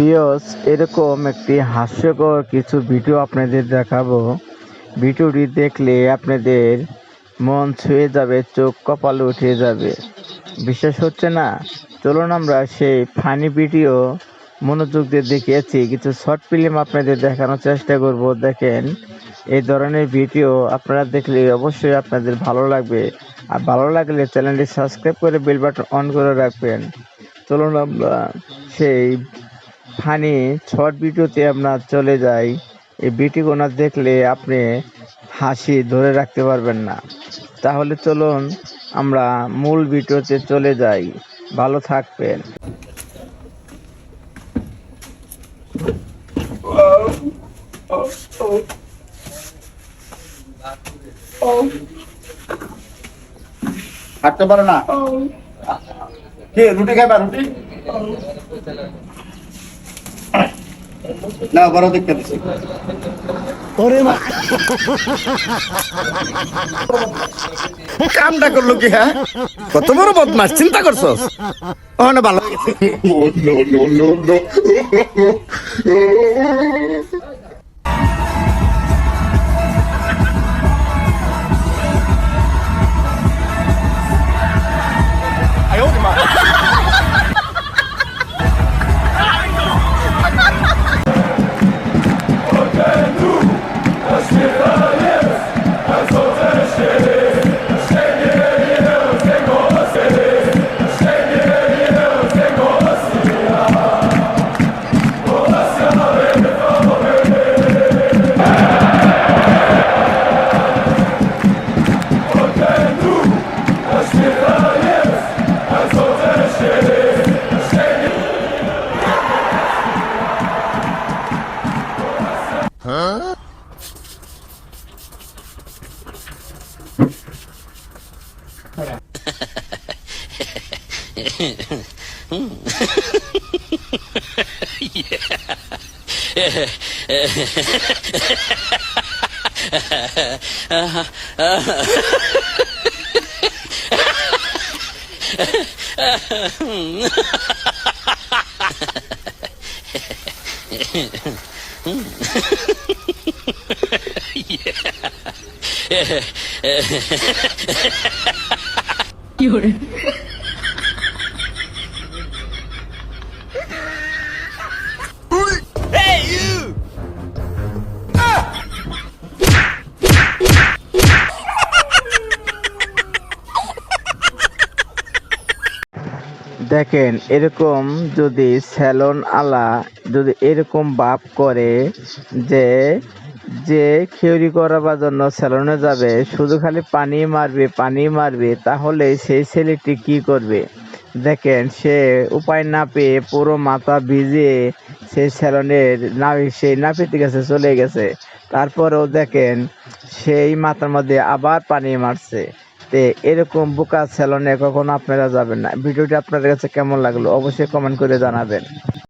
Viewers, এরকম একটি হাস্যকর কিছু ভিডিও আপনাদের দেখাবো। ভিডিওটি দেখলে আপনাদের মন ছুঁয়ে যাবে, চোখ কপালে উঠে যাবে। বিশ্বাস হচ্ছে না? চলুন আমরা সেই ফানি ভিডিও মনোযোগ দিয়ে দেখিয়েছি কিছু শর্ট ফিল্ম আপনাদের দেখানোর চেষ্টা করব। দেখেন, এই ধরনের ভিডিও আপনারা দেখলে অবশ্যই আপনাদের ভালো লাগবে। আর ভালো লাগলে চ্যানেলটি সাবস্ক্রাইব করে বেল বাটন অন করে রাখবেন। চলুন আমরা সেই ফানি শর্ট ভিডিওতে আমরা চলে যাই। এই ভিডিও না দেখলে আপনি হাসি ধরে রাখতে পারবেন না। তাহলে চলুন আমরা মূল ভিডিওতে চলে যাই। ভালো থাকবেন। হাঁটতে পারো না? কি রুটি খাইবা? রুটি না, বড় দেখতে দিচ্ছি। কামটা করলো কি? হ্যাঁ, কত বড় বদমাস, চিন্তা করছো? ওখানে ভালো দেখেন, এরকম যদি স্যালন আলা যদি এরকম ভাব করে যে যে খেউরি করাবার জন্য স্যালনে যাবে, শুধু খালি পানি মারবে, তাহলে সেই ছেলেটি কি করবে? দেখেন, সে উপায় না পেয়ে পুরো মাথা ভিজিয়ে সেই স্যালনের সেই নাপিতের কাছে চলে গেছে। তারপরেও দেখেন, সেই মাথার মধ্যে আবার পানি মারছে। এরকম বোকা স্যালনে কখনো আপনারা যাবেন না। ভিডিওটি আপনাদের কাছে কেমন লাগলো অবশ্যই কমেন্ট করে জানাবেন।